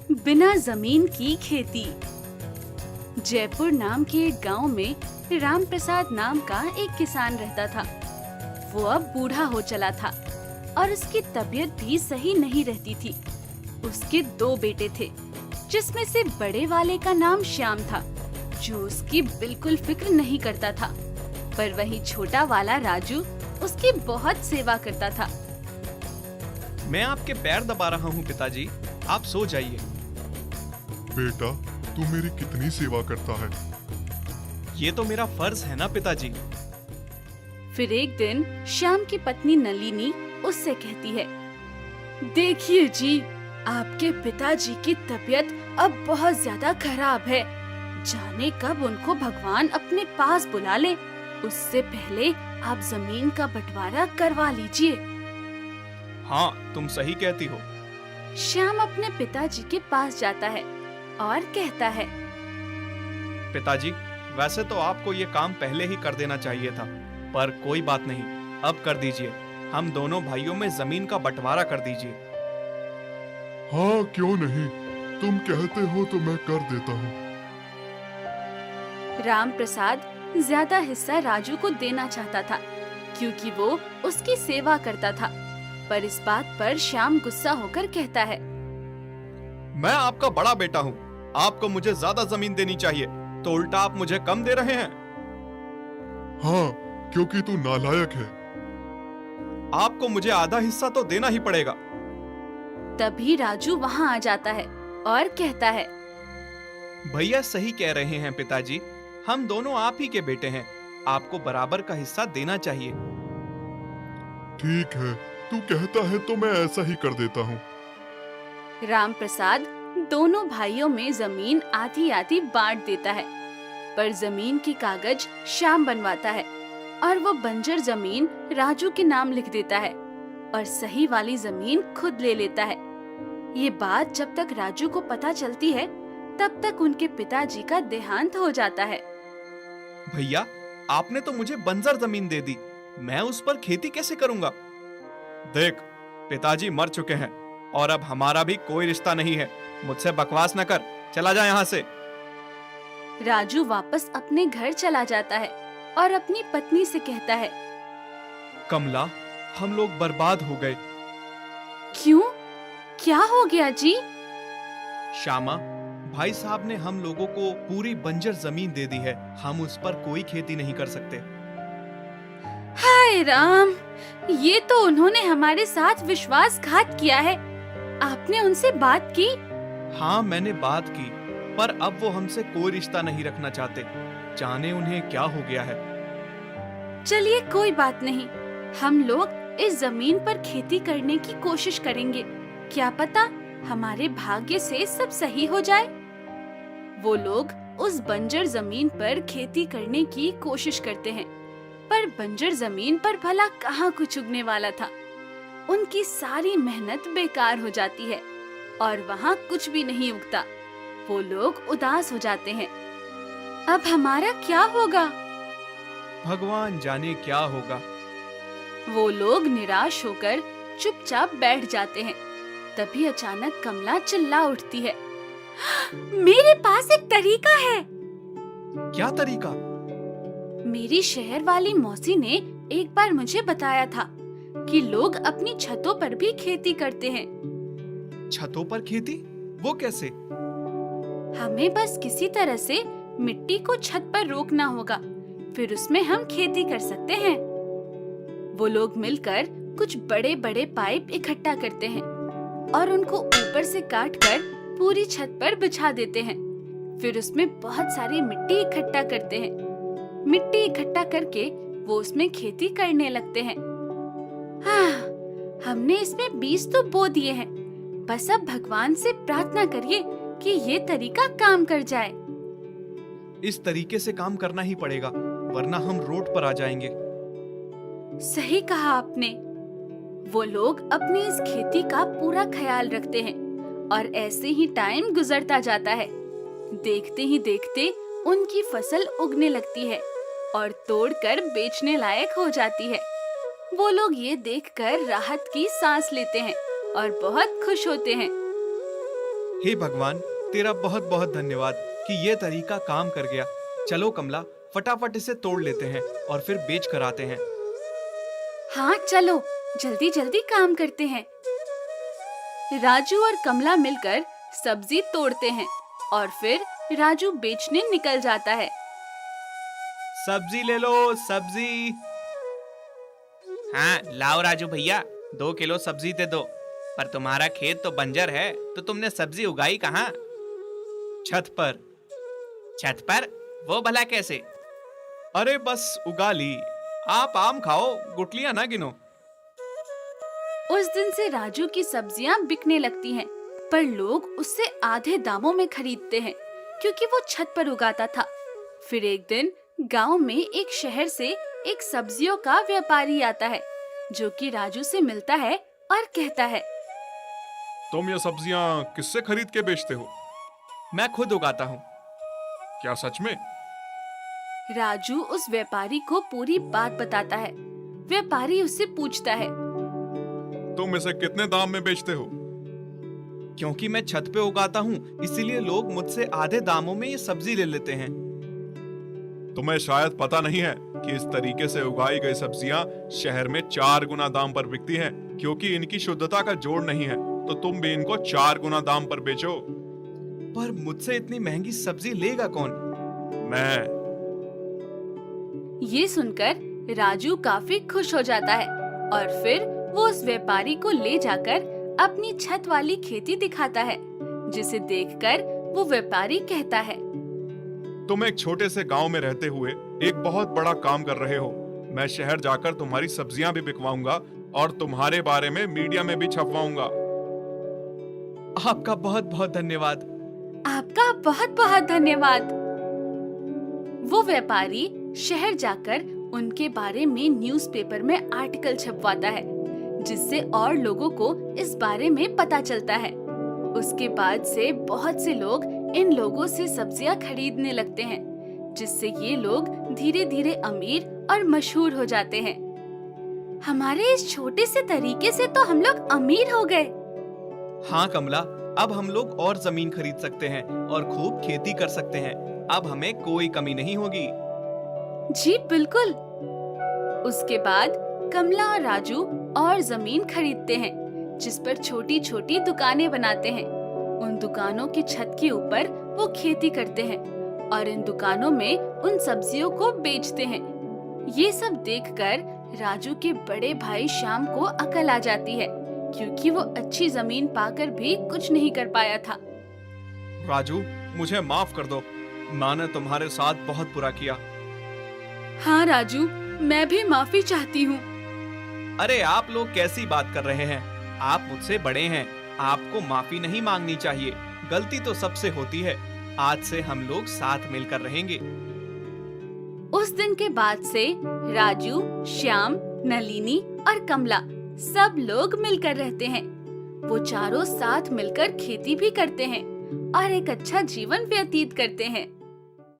बिना जमीन की खेती। जयपुर नाम के एक गांव में राम प्रसाद नाम का एक किसान रहता था। वो अब बूढ़ा हो चला था और उसकी तबीयत भी सही नहीं रहती थी। उसके 2 बेटे थे, जिसमें से बड़े वाले का नाम श्याम था, जो उसकी बिल्कुल फिक्र नहीं करता था, पर वहीं छोटा वाला राजू उसकी बहुत सेवा करता था। मैं आपके पैर दबा रहा हूँ पिताजी, आप सो जाइए। बेटा, तू मेरी कितनी सेवा करता है। ये तो मेरा फर्ज है ना पिताजी। फिर एक दिन श्याम की पत्नी नलिनी उससे कहती है, देखिए जी, आपके पिताजी की तबीयत अब बहुत ज्यादा खराब है। जाने कब उनको भगवान अपने पास बुला ले। उससे पहले आप जमीन का बंटवारा करवा लीजिए। हाँ, तुम सही कहती हो। श्याम अपने पिताजी के पास जाता है और कहता है, पिताजी, वैसे तो आपको ये काम पहले ही कर देना चाहिए था, पर कोई बात नहीं, अब कर दीजिए। हम दोनों भाइयों में जमीन का बंटवारा कर दीजिए। हाँ, क्यों नहीं, तुम कहते हो तो मैं कर देता हूँ। राम प्रसाद ज्यादा हिस्सा राजू को देना चाहता था, क्योंकि वो उसकी सेवा करता था। पर इस बात पर श्याम गुस्सा होकर कहता है, मैं आपका बड़ा बेटा हूँ, आपको मुझे ज्यादा जमीन देनी चाहिए, तो उल्टा आप मुझे कम दे रहे हैं। हाँ, क्योंकि तू नालायक है। आपको मुझे आधा हिस्सा तो देना ही पड़ेगा। तभी राजू वहाँ आ जाता है और कहता है, भैया सही कह रहे हैं पिताजी, हम दोनों आप ही के बेटे हैं, आपको बराबर का हिस्सा देना चाहिए। ठीक है, तू कहता है तो मैं ऐसा ही कर देता हूँ। राम प्रसाद दोनों भाइयों में जमीन आधी आधी बांट देता है, पर जमीन के कागज श्याम बनवाता है और वो बंजर जमीन राजू के नाम लिख देता है और सही वाली जमीन खुद ले लेता है। ये बात जब तक राजू को पता चलती है, तब तक उनके पिताजी का देहांत हो जाता है। भैया, आपने तो मुझे बंजर जमीन दे दी, मैं उस पर खेती कैसे करूंगा? देख, पिताजी मर चुके हैं और अब हमारा भी कोई रिश्ता नहीं है। मुझसे बकवास न कर, चला जा यहाँ से। राजू वापस अपने घर चला जाता है और अपनी पत्नी से कहता है, कमला, हम लोग बर्बाद हो गए। क्यों? क्या हो गया जी? श्यामा, भाई साहब ने हम लोगों को पूरी बंजर जमीन दे दी है, हम उस पर कोई खेती नहीं कर सकते। हाय राम, ये तो उन्होंने हमारे साथ विश्वासघात किया है। आपने उनसे बात की? हाँ, मैंने बात की, पर अब वो हमसे कोई रिश्ता नहीं रखना चाहते। जाने उन्हें क्या हो गया है। चलिए कोई बात नहीं, हम लोग इस जमीन पर खेती करने की कोशिश करेंगे। क्या पता हमारे भाग्य से सब सही हो जाए। वो लोग उस बंजर जमीन पर खेती करने की कोशिश करते हैं, पर बंजर जमीन पर भला कहाँ कुछ उगने वाला था। उनकी सारी मेहनत बेकार हो जाती है और वहाँ कुछ भी नहीं उगता। वो लोग उदास हो जाते हैं। अब हमारा क्या होगा? भगवान जाने क्या होगा। वो लोग निराश होकर चुपचाप बैठ जाते हैं। तभी अचानक कमला चिल्ला उठती है, मेरे पास एक तरीका है। क्या तरीका? मेरी शहर वाली मौसी ने एक बार मुझे बताया था कि लोग अपनी छतों पर भी खेती करते हैं। छतों पर खेती? वो कैसे? हमें बस किसी तरह से मिट्टी को छत पर रोकना होगा, फिर उसमें हम खेती कर सकते हैं। वो लोग मिलकर कुछ बड़े बड़े पाइप इकट्ठा करते हैं और उनको ऊपर से काटकर पूरी छत पर बिछा देते हैं। फिर उसमें बहुत सारी मिट्टी इकट्ठा करते हैं। मिट्टी इकट्ठा करके वो उसमें खेती करने लगते हैं। हाँ, हमने इसमें बीज तो बो दिए हैं, बस अब भगवान से प्रार्थना करिए कि ये तरीका काम कर जाए। इस तरीके से काम करना ही पड़ेगा, वरना हम रोड पर आ जाएंगे। सही कहा आपने। वो लोग अपनी इस खेती का पूरा ख्याल रखते हैं और ऐसे ही टाइम गुजरता जाता है। देखते ही देखते उनकी फसल उगने लगती है और तोड़कर बेचने लायक हो जाती है। वो लोग ये देखकर राहत की सांस लेते हैं और बहुत खुश होते हैं। हे भगवान, तेरा बहुत बहुत धन्यवाद कि ये तरीका काम कर गया। चलो कमला, फटाफट इसे तोड़ लेते हैं और फिर बेच कर आते हैं। हाँ चलो, जल्दी जल्दी काम करते हैं। राजू और कमला मिलकर सब्जी तोड़ते हैं और फिर राजू बेचने निकल जाता है। सब्जी ले लो, सब्जी। हाँ लाओ राजू भैया, 2 किलो सब्जी दे दो। पर तुम्हारा खेत तो बंजर है, तो तुमने सब्जी उगाई कहाँ? छत पर। छत पर? वो भला कैसे? अरे बस उगा ली। आप आम खाओ, गुठलियां ना गिनो। उस दिन से राजू की सब्जियां बिकने लगती हैं, पर लोग उससे आधे दामों में खरीदते हैं क्योंकि वो छत पर उगाता था। फिर एक दिन गांव में एक शहर से एक सब्जियों का व्यापारी आता है, जो कि राजू से मिलता है और कहता है, तुम ये सब्जियां किससे खरीद के बेचते हो? मैं खुद उगाता हूँ। क्या सच में? राजू उस व्यापारी को पूरी बात बताता है। व्यापारी उससे पूछता है, तुम इसे कितने दाम में बेचते हो? क्योंकि मैं छत पे उगाता हूँ, इसीलिए लोग मुझसे आधे दामों में ये सब्जी ले लेते हैं। तुम्हें शायद पता नहीं है कि इस तरीके से उगाई गई सब्जियां शहर में 4 गुना दाम पर बिकती हैं, क्योंकि इनकी शुद्धता का जोड़ नहीं है। तो तुम भी इनको 4 गुना दाम पर बेचो। पर मुझसे इतनी महंगी सब्जी लेगा कौन? मैं। ये सुनकर राजू काफी खुश हो जाता है और फिर वो उस व्यापारी को ले जाकर अपनी छत वाली खेती दिखाता है, जिसे देखकर वो व्यापारी कहता है, तुम एक छोटे से गांव में रहते हुए एक बहुत बड़ा काम कर रहे हो। मैं शहर जाकर तुम्हारी सब्जियां भी बिकवाऊंगा और तुम्हारे बारे में मीडिया में भी छपवाऊंगा। आपका बहुत बहुत धन्यवाद। आपका बहुत बहुत धन्यवाद। वो व्यापारी शहर जाकर उनके बारे में न्यूज़पेपर में आर्टिकल छपवाता है, जिससे और लोगों को इस बारे में पता चलता है। उसके बाद से बहुत से लोग इन लोगों से सब्जियां खरीदने लगते हैं, जिससे ये लोग धीरे धीरे अमीर और मशहूर हो जाते हैं। हमारे इस छोटे से तरीके से तो हम लोग अमीर हो गए। हाँ कमला, अब हम लोग और जमीन खरीद सकते हैं और खूब खेती कर सकते हैं। अब हमें कोई कमी नहीं होगी। जी बिल्कुल। उसके बाद कमला और राजू और जमीन खरीदते हैं, जिस पर छोटी छोटी दुकानें बनाते हैं। उन दुकानों की छत के ऊपर वो खेती करते हैं और इन दुकानों में उन सब्जियों को बेचते हैं। ये सब देखकर राजू के बड़े भाई श्याम को अकल आ जाती है, क्योंकि वो अच्छी जमीन पाकर भी कुछ नहीं कर पाया था। राजू, मुझे माफ कर दो। मैंने तुम्हारे साथ बहुत बुरा किया। हाँ राजू, मैं भी माफी चाहती हूँ। अरे आप लोग कैसी बात कर रहे हैं? आप मुझसे बड़े हैं, आपको माफी नहीं मांगनी चाहिए। गलती तो सबसे होती है। आज से हम लोग साथ मिलकर रहेंगे। उस दिन के बाद से राजू, श्याम, नलिनी और कमला सब लोग मिलकर रहते हैं। वो चारों साथ मिलकर खेती भी करते हैं और एक अच्छा जीवन व्यतीत करते हैं।